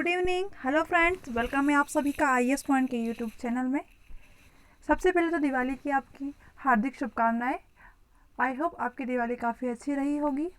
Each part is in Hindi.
Good evening, hello friends, welcome है आप सभी का IAS पॉइंट के यूट्यूब चैनल में। सबसे पहले तो दिवाली की आपकी हार्दिक शुभकामनाएं। आई होप आपकी दिवाली काफ़ी अच्छी रही होगी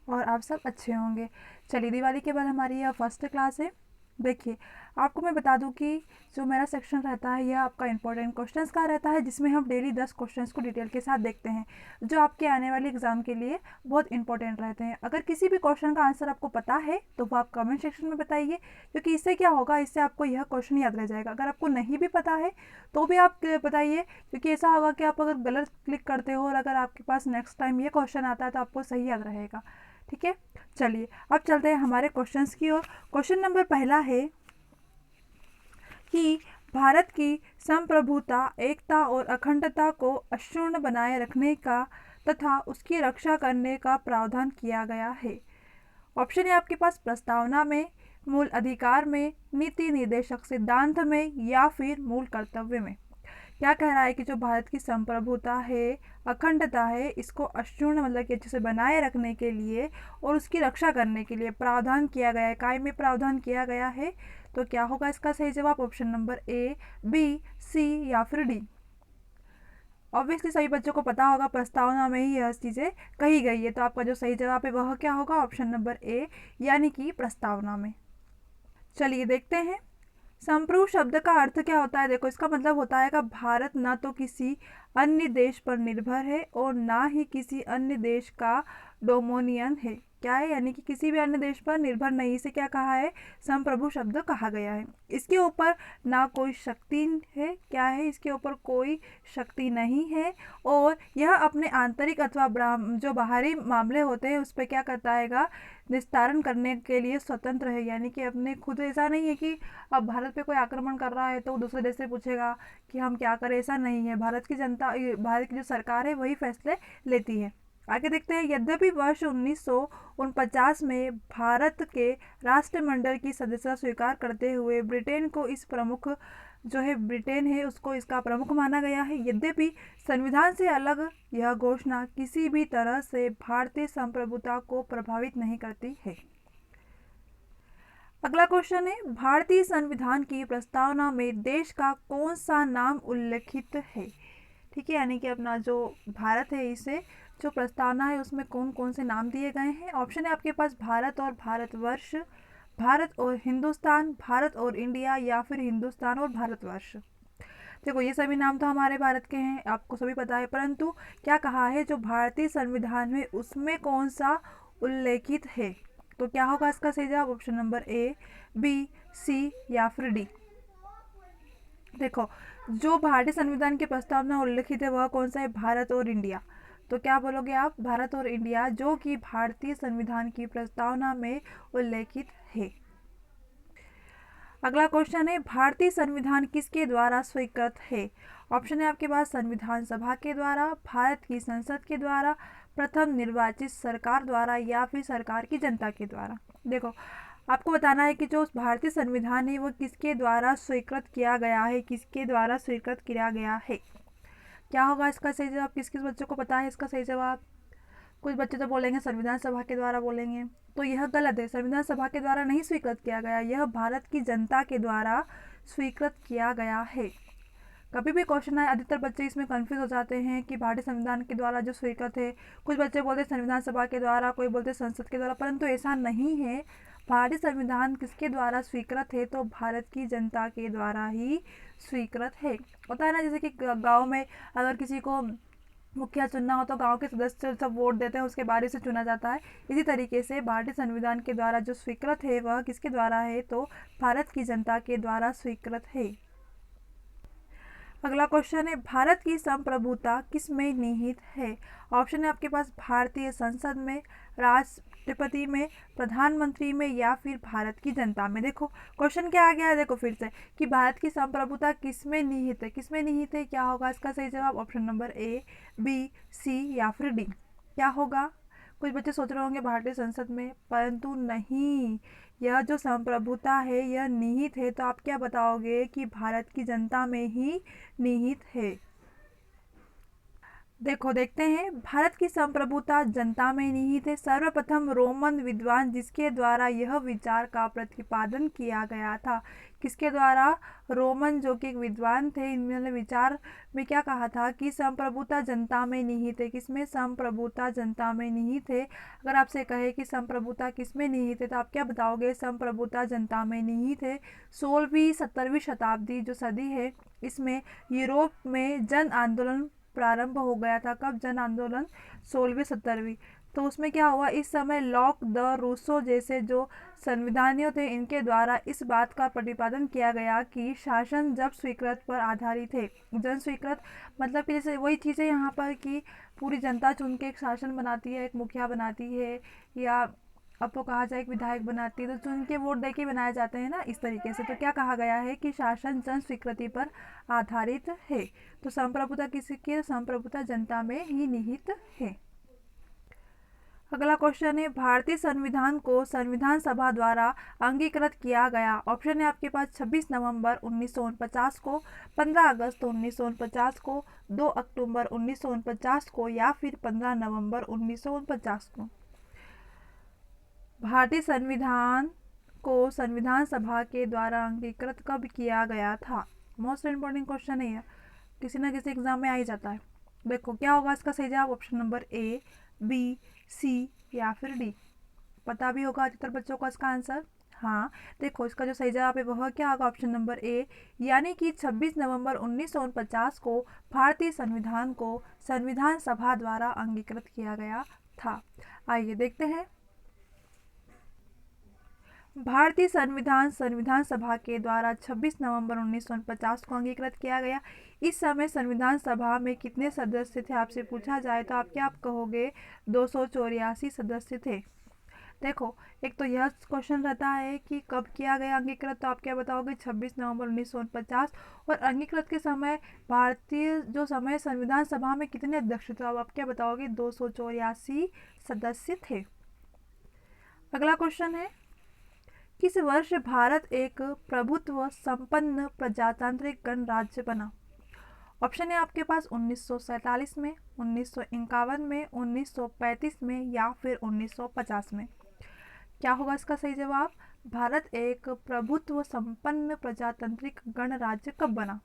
और आप सब अच्छे होंगे। चलिए, दिवाली के बाद हमारी यह फर्स्ट क्लास है। देखिए, आपको मैं बता दूं कि जो मेरा सेक्शन रहता है यह आपका इंपॉर्टेंट क्वेश्चंस का रहता है, जिसमें हम डेली 10 क्वेश्चंस को डिटेल के साथ देखते हैं, जो आपके आने वाले एग्जाम के लिए बहुत इंपॉर्टेंट रहते हैं। अगर किसी भी क्वेश्चन का आंसर आपको पता है तो वो आप कमेंट सेक्शन में बताइए, क्योंकि इससे क्या होगा, इससे आपको यह क्वेश्चन याद रह जाएगा। अगर आपको नहीं भी पता है तो भी आप बताइए, क्योंकि ऐसा होगा कि आप अगर गलत क्लिक करते हो और अगर आपके पास नेक्स्ट टाइम ये क्वेश्चन आता है तो आपको सही याद रहेगा। ठीक है, चलिए अब चलते हैं हमारे क्वेश्चंस की ओर। क्वेश्चन नंबर पहला है कि भारत की संप्रभुता, एकता और अखंडता को अक्षुण्ण बनाए रखने का तथा उसकी रक्षा करने का प्रावधान किया गया है। ऑप्शन है आपके पास प्रस्तावना में, मूल अधिकार में, नीति निर्देशक सिद्धांत में या फिर मूल कर्तव्य में। क्या कह रहा है कि जो भारत की संप्रभुता है, अखंडता है, इसको अक्षुण्ण मतलब कि अच्छे से बनाए रखने के लिए और उसकी रक्षा करने के लिए प्रावधान किया गया है। काय में प्रावधान किया गया है? तो क्या होगा इसका सही जवाब? ऑप्शन नंबर ए, बी, सी या फिर डी। ऑब्वियसली सभी बच्चों को पता होगा प्रस्तावना में ही यह चीज़ें कही गई है, तो आपका जो सही जवाब है वह क्या होगा? ऑप्शन नंबर ए, यानी कि प्रस्तावना में। चलिए देखते हैं संप्रभु शब्द का अर्थ क्या होता है। देखो, इसका मतलब होता है कि भारत ना तो किसी अन्य देश पर निर्भर है और ना ही किसी अन्य देश का डोमिनियन है। क्या है? यानी कि किसी भी अन्य देश पर निर्भर नहीं। इसे क्या कहा है? संप्रभु शब्द कहा गया है। इसके ऊपर ना कोई शक्ति है। क्या है? इसके ऊपर कोई शक्ति नहीं है और यह अपने आंतरिक अथवा जो बाहरी मामले होते हैं उस पर क्या करता है? निस्तारण करने के लिए स्वतंत्र है। यानी कि अपने खुद, ऐसा नहीं है कि अब भारत पे कोई आक्रमण कर रहा है तो दूसरे देश से पूछेगा कि हम क्या करें, ऐसा नहीं है। भारत की जनता, भारत की जो सरकार है वही फैसले लेती है। आगे देखते हैं। यद्यपि वर्ष 1949 में भारत के राष्ट्रमंडल की सदस्यता स्वीकार करते हुए ब्रिटेन को इस प्रमुख, जो है ब्रिटेन है उसको इसका प्रमुख माना गया है, यद्यपि संविधान से अलग यह घोषणा किसी भी तरह से भारतीय संप्रभुता को प्रभावित नहीं करती है। अगला क्वेश्चन है, भारतीय संविधान की प्रस्तावना में देश का कौन सा नाम उल्लेखित है? ठीक है, यानी कि अपना जो भारत है, इसे जो प्रस्तावना है उसमें कौन कौन से नाम दिए गए हैं। ऑप्शन है आपके पास भारत और भारतवर्ष, भारत और हिंदुस्तान, भारत और इंडिया या फिर हिंदुस्तान और भारतवर्ष। देखो, ये सभी नाम तो हमारे भारत के हैं, आपको सभी पता है, परंतु क्या कहा है जो भारतीय संविधान में उसमें कौन सा उल्लेखित है? तो क्या होगा इसका सही जवाब? ऑप्शन नंबर ए, बी, सी या फिर डी। देखो, जो भारतीय संविधान की प्रस्तावना उल्लेखित है वह कौन सा है? भारत और इंडिया। तो क्या बोलोगे आप? भारत और इंडिया, जो कि भारतीय संविधान की प्रस्तावना में उल्लेखित है। अगला क्वेश्चन है, भारतीय संविधान किसके द्वारा स्वीकृत है? ऑप्शन है आपके पास संविधान सभा के द्वारा, भारत की संसद के द्वारा, प्रथम निर्वाचित सरकार द्वारा या फिर सरकार की जनता के द्वारा। देखो, आपको बताना है कि जो भारतीय संविधान है वो किसके द्वारा स्वीकृत किया गया है, किसके द्वारा स्वीकृत किया गया है। क्या होगा इसका सही जवाब? किस किस बच्चों को पता है इसका सही जवाब? कुछ बच्चे तो बोलेंगे संविधान सभा के द्वारा बोलेंगे, तो यह गलत है। संविधान सभा के द्वारा नहीं स्वीकृत किया गया, यह भारत की जनता के द्वारा स्वीकृत किया गया है। कभी भी क्वेश्चन आए, अधिकतर बच्चे इसमें कंफ्यूज हो जाते हैं कि भारतीय संविधान के द्वारा जो स्वीकृत है, कुछ बच्चे बोलते हैं संविधान सभा के द्वारा, कोई बोलते हैं संसद के द्वारा, परंतु ऐसा नहीं है। भारतीय संविधान किसके द्वारा स्वीकृत है? तो भारत की जनता के द्वारा ही स्वीकृत है। होता है ना, जैसे कि गाँव में अगर किसी को मुखिया चुनना हो तो गांव के सदस्य सब वोट देते हैं, उसके बारे से चुना जाता है। इसी तरीके से भारतीय संविधान के द्वारा जो स्वीकृत है वह किसके द्वारा है? तो भारत की जनता के द्वारा स्वीकृत है। अगला क्वेश्चन है, भारत की संप्रभुता किस में निहित है? ऑप्शन है आपके पास भारतीय संसद में, राष्ट्रपति में, प्रधानमंत्री में या फिर भारत की जनता में। देखो, क्वेश्चन क्या आ गया है, देखो फिर से, कि भारत की संप्रभुता किस में निहित है, किस में निहित है। क्या होगा इसका सही जवाब? ऑप्शन नंबर ए, बी, सी या फिर डी। क्या होगा? कुछ बच्चे सोच रहे होंगे भारतीय संसद में, परंतु नहीं, यह जो संप्रभुता है यह निहित है। तो आप क्या बताओगे? कि भारत की जनता में ही निहित है। देखो देखते हैं, भारत की संप्रभुता जनता में निहित है। सर्वप्रथम रोमन विद्वान जिसके द्वारा यह विचार का प्रतिपादन किया गया था, किसके द्वारा? रोमन जो कि एक विद्वान थे, इन्होंने विचार में क्या कहा था कि संप्रभुता जनता में निहित है। किसमें? संप्रभुता जनता में निहित है। अगर आपसे कहे कि संप्रभुता किसमें निहित है तो आप क्या बताओगे? संप्रभुता जनता में निहित है। 16वीं-17वीं शताब्दी जो सदी है, इसमें यूरोप में जन आंदोलन प्रारंभ हो गया था। कब जन आंदोलन? 16वीं-17वीं। तो उसमें क्या हुआ, इस समय लॉक द रूसो जैसे जो संविधानियों थे, इनके द्वारा इस बात का प्रतिपादन किया गया कि शासन जब स्वीकृत पर आधारित है। जन स्वीकृत मतलब कि जैसे वही चीज़ें यहाँ पर कि पूरी जनता चुन के एक शासन बनाती है, एक मुखिया बनाती है, या आपको कहा जाए एक विधायक बनाती है, तो चुन के वोट दे के बनाए जाते हैं ना, इस तरीके से। तो क्या कहा गया है कि शासन जन स्वीकृति पर आधारित है। तो संप्रभुता किसी की? संप्रभुता जनता में ही निहित है। अगला क्वेश्चन है, भारतीय संविधान को संविधान सभा द्वारा अंगीकृत किया गया। ऑप्शन है आपके पास 26 नवंबर 1949 को, 15 अगस्त 1949 को, 2 अक्टूबर 1949 को, या फिर 15 नवंबर 1949 को। भारतीय संविधान को संविधान सभा के द्वारा अंगीकृत कब किया गया था? मोस्ट इम्पोर्टेंट क्वेश्चन है, किसी ना किसी एग्जाम में आ ही जाता है। देखो क्या होगा इसका सही जवाब? ऑप्शन नंबर ए, बी, सी या फिर डी। पता भी होगा अधिकतर बच्चों को इसका आंसर। हाँ, देखो इसका जो सही जवाब है वह क्या होगा? ऑप्शन नंबर ए, यानी कि 26 नवंबर 1949 को भारतीय संविधान को संविधान सभा द्वारा अंगीकृत किया गया था। आइए देखते हैं, भारतीय संविधान संविधान सभा के द्वारा 26 नवंबर 1949 को अंगीकृत किया गया। इस समय संविधान सभा में कितने सदस्य थे आपसे पूछा जाए तो आप क्या कहोगे? 284 सदस्य थे। देखो, एक तो यह क्वेश्चन रहता है कि कब किया गया अंगीकृत, तो आप क्या बताओगे? 26 नवंबर 1949। और अंगीकृत के समय भारतीय जो समय संविधान सभा में कितने अध्यक्ष थे, अब आप क्या बताओगे? 284 सदस्य थे। अगला क्वेश्चन है, किस वर्ष भारत एक प्रभुत्व संपन्न प्रजातांत्रिक गणराज्य बना? ऑप्शन है आपके पास 1947 में, 1951 में, 1935 में, या फिर 1950 में। क्या होगा इसका सही जवाब? भारत एक प्रभुत्व संपन्न प्रजातांत्रिक गणराज्य कब बना?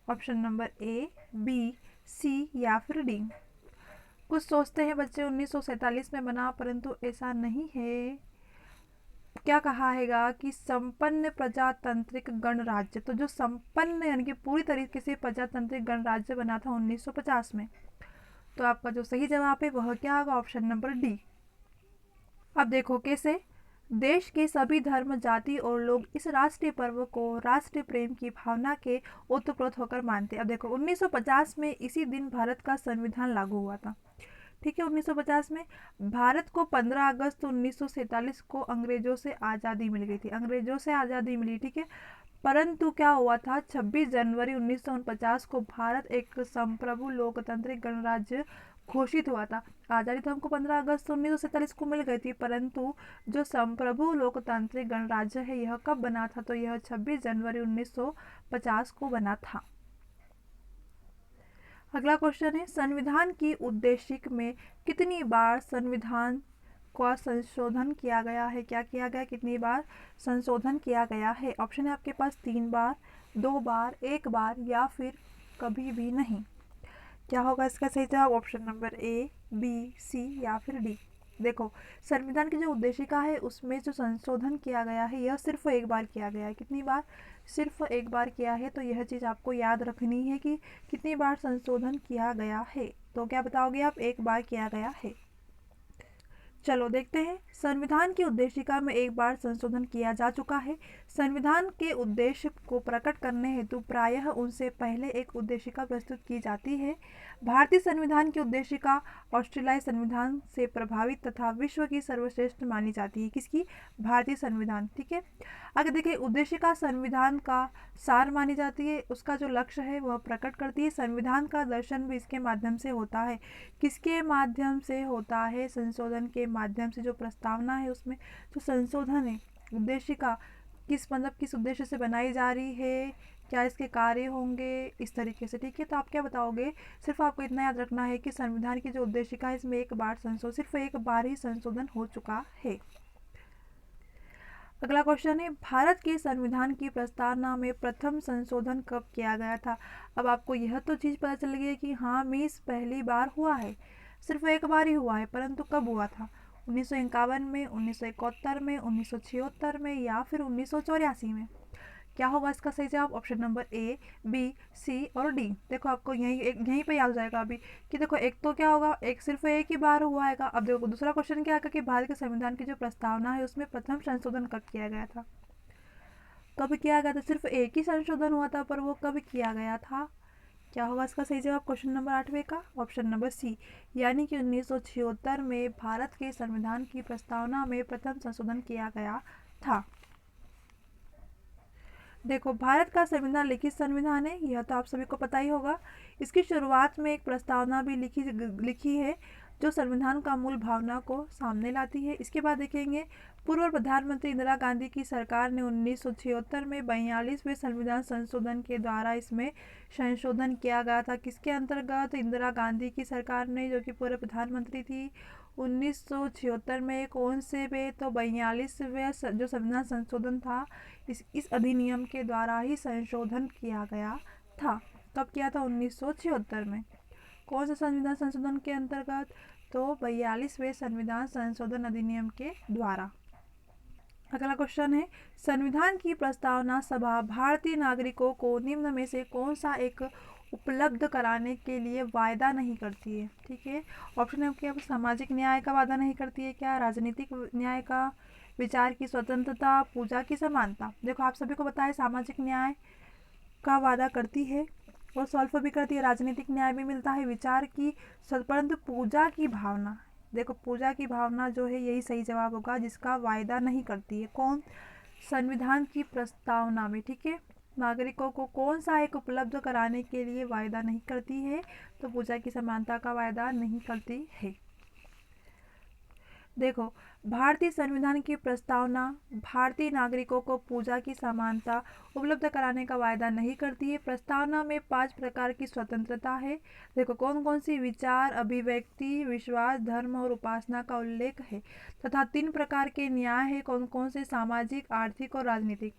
ऑप्शन नंबर ए, बी, सी या फिर डी। कुछ सोचते हैं बच्चे 1947 में बना, परंतु ऐसा नहीं है। क्या कहा हैगा कि संपन्न प्रजातांत्रिक गणराज्य, तो जो संपन्न यानी कि पूरी तरीके से प्रजातांत्रिक गणराज्य बना था 1950 में। तो आपका जो सही जवाब है वह क्या होगा? Option number D. अब देखो कैसे, देश के सभी धर्म, जाति और लोग इस राष्ट्रीय पर्व को राष्ट्रीय प्रेम की भावना के ओतप्रोत होकर मानते हैं। अब देखो 1950 में इसी दिन भारत का संविधान लागू हुआ था। ठीक है, 1950 में भारत को 15 अगस्त 1947 को अंग्रेजों से आज़ादी मिल गई थी। अंग्रेजों से आज़ादी मिली, ठीक है। परंतु क्या हुआ था, 26 जनवरी 1949 को भारत एक संप्रभु लोकतांत्रिक गणराज्य घोषित हुआ था। आज़ादी तो हमको 15 अगस्त 1947 को मिल गई थी, परंतु जो संप्रभु लोकतांत्रिक गणराज्य है यह कब बना था? तो यह 26 जनवरी 1950 को बना था। अगला क्वेश्चन है, संविधान की उद्देशिका में कितनी बार संविधान का संशोधन किया गया है? क्या किया गया? कितनी बार संशोधन किया गया है? ऑप्शन है आपके पास 3 बार, 2 बार, 1 बार, या फिर कभी भी नहीं। क्या होगा इसका सही जवाब? ऑप्शन नंबर ए, बी, सी या फिर डी। देखो, संविधान की जो उद्देशिका है उसमें जो संशोधन किया गया है यह सिर्फ एक बार किया गया है। कितनी बार? सिर्फ एक बार किया है। तो यह चीज़ आपको याद रखनी है कि कितनी बार संशोधन किया गया है। तो क्या बताओगे आप? एक बार किया गया है। चलो देखते हैं, संविधान की उद्देशिका में एक बार संशोधन किया जा चुका है। संविधान के उद्देश्य को प्रकट करने हेतु प्रायः उनसे पहले एक उद्देशिका प्रस्तुत की जाती है। भारतीय संविधान की उद्देशिका ऑस्ट्रेलियाई संविधान से प्रभावित तथा विश्व की सर्वश्रेष्ठ मानी जाती है। किसकी? भारतीय संविधान, ठीक है। अगर देखिए, उद्देशिका संविधान का सार मानी जाती है, उसका जो लक्ष्य है वह प्रकट करती है। संविधान का दर्शन भी इसके माध्यम से होता है। किसके माध्यम से होता है? संशोधन के माध्यम से। जो प्रस्तावना है उसमें जो संशोधन है, उद्देशिका किस उद्देश्य से बनाई जा रही है, क्या इसके कार्य होंगे, इस तरीके से, ठीक है। तो आप क्या बताओगे, सिर्फ आपको इतना याद रखना है कि संविधान की जो उद्देशिका है इसमें सिर्फ एक बार ही संशोधन हो चुका है। अगला क्वेश्चन है, भारत के संविधान की प्रस्तावना में प्रथम संशोधन कब किया गया था। अब आपको यह तो चीज़ पता चल गई है कि हाँ मिस पहली बार हुआ है, सिर्फ एक बार ही हुआ है, परंतु कब हुआ था, 1951 में, 1971 में, 1976 में या फिर 1984 में। क्या होगा इसका सही जवाब, ऑप्शन नंबर ए, बी, सी और डी। देखो आपको यहीं पे याद हो जाएगा अभी कि देखो एक तो क्या होगा, एक सिर्फ एक ही बार हुआ है। अब देखो दूसरा क्वेश्चन क्या आएगा कि भारत के संविधान की जो प्रस्तावना है उसमें प्रथम संशोधन कब किया गया था। कब किया गया था, सिर्फ एक ही संशोधन हुआ था, पर वो कब किया गया था। क्या होगा इसका सही जवाब क्वेश्चन नंबर 8वें का, ऑप्शन नंबर सी, यानी कि 1976 में भारत के संविधान की प्रस्तावना में प्रथम संशोधन किया गया था। देखो भारत का संविधान लिखित संविधान है, यह तो आप सभी को पता ही होगा। इसकी शुरुआत में एक प्रस्तावना भी लिखी है जो संविधान का मूल भावना को सामने लाती है। इसके बाद देखेंगे पूर्व प्रधानमंत्री इंदिरा गांधी की सरकार ने 1976 में 42वें संविधान संशोधन के द्वारा इसमें संशोधन किया गया था। किसके अंतर्गत, इंदिरा गांधी की सरकार ने, जो कि पूर्व प्रधानमंत्री थी। 1976 में कौन से वे, तो 42वें जो संविधान संशोधन था इस अधिनियम के द्वारा ही संशोधन किया गया था। कब किया था, 1976 में। कौन सा संविधान संशोधन के अंतर्गत, तो 42वें संविधान संशोधन अधिनियम के द्वारा। अगला क्वेश्चन है, संविधान की प्रस्तावना सभा भारतीय नागरिकों को निम्न में से कौन सा एक उपलब्ध कराने के लिए वायदा नहीं करती है, ठीक है। ऑप्शन है क्या, सामाजिक न्याय का वादा नहीं करती है क्या, राजनीतिक न्याय का, विचार की स्वतंत्रता, पूजा की समानता। देखो आप सभी को पता है सामाजिक न्याय का वादा करती है और सॉल्व भी करती है, राजनीतिक न्याय भी मिलता है, विचार की, परंतु पूजा की भावना, देखो पूजा की भावना जो है यही सही जवाब होगा, जिसका वायदा नहीं करती है। कौन, संविधान की प्रस्तावना में, ठीक है। नागरिकों को कौन सा एक उपलब्ध कराने के लिए वायदा नहीं करती है, तो पूजा की समानता का वायदा नहीं करती है। देखो भारतीय संविधान की प्रस्तावना भारतीय नागरिकों को पूजा की समानता उपलब्ध कराने का वायदा नहीं करती है। प्रस्तावना में 5 प्रकार की स्वतंत्रता है। देखो कौन कौन सी, विचार, अभिव्यक्ति, विश्वास, धर्म और उपासना का उल्लेख है, तथा 3 प्रकार के न्याय है। कौन कौन से, सामाजिक, आर्थिक और राजनीतिक।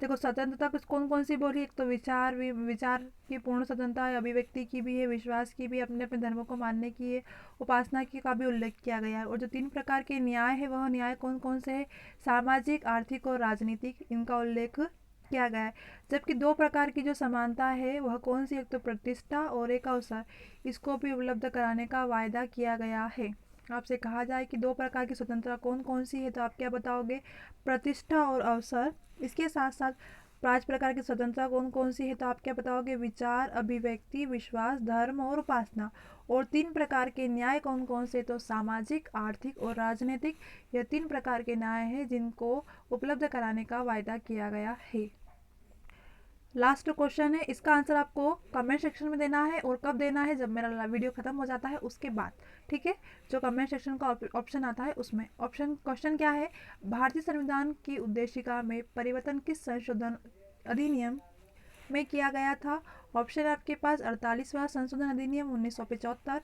देखो स्वतंत्रता कुछ कौन कौन सी बोली, एक तो विचार की पूर्ण स्वतंत्रता है, अभिव्यक्ति की भी है, विश्वास की भी, अपने अपने धर्मों को मानने की है, उपासना की का भी उल्लेख किया गया है। और जो 3 प्रकार के न्याय है वह न्याय कौन कौन से है, सामाजिक, आर्थिक और राजनीतिक, इनका उल्लेख किया गया है। जबकि 2 प्रकार की जो समानता है वह कौन सी, एक तो प्रतिष्ठा और एक अवसर, इसको भी उपलब्ध कराने का वायदा किया गया है। आपसे कहा जाए कि 2 प्रकार की स्वतंत्रता कौन कौन सी है, तो आप क्या बताओगे, प्रतिष्ठा और अवसर। इसके साथ साथ 5 प्रकार की स्वतंत्रता कौन कौन सी है, तो आप क्या बताओगे, विचार, अभिव्यक्ति, विश्वास, धर्म और उपासना। और 3 प्रकार के न्याय कौन कौन से, तो सामाजिक, आर्थिक और राजनीतिक। यह 3 प्रकार के न्याय हैं जिनको उपलब्ध कराने का वायदा किया गया है। लास्ट क्वेश्चन है, इसका आंसर आपको कमेंट सेक्शन में देना है। और कब देना है, जब मेरा वीडियो खत्म हो जाता है उसके बाद, ठीक है। जो कमेंट सेक्शन का ऑप्शन आता है उसमें। क्वेश्चन क्या है, भारतीय संविधान की उद्देशिका में परिवर्तन किस संशोधन अधिनियम में किया गया था। ऑप्शन है आपके पास 48वां संशोधन अधिनियम 1975,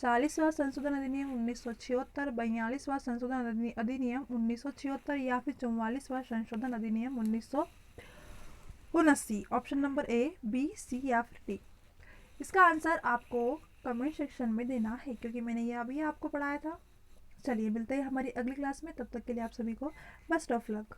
40वां संशोधन अधिनियम 1976, 42वां संशोधन अधिनियम 1976 या फिर 44वां संशोधन अधिनियम 1979। ऑप्शन नंबर ए, बी, सी या फिर डी। इसका आंसर आपको कमेंट सेक्शन में देना है, क्योंकि मैंने ये अभी आपको पढ़ाया था। चलिए मिलते हैं हमारी अगली क्लास में, तब तक के लिए आप सभी को बेस्ट ऑफ लक।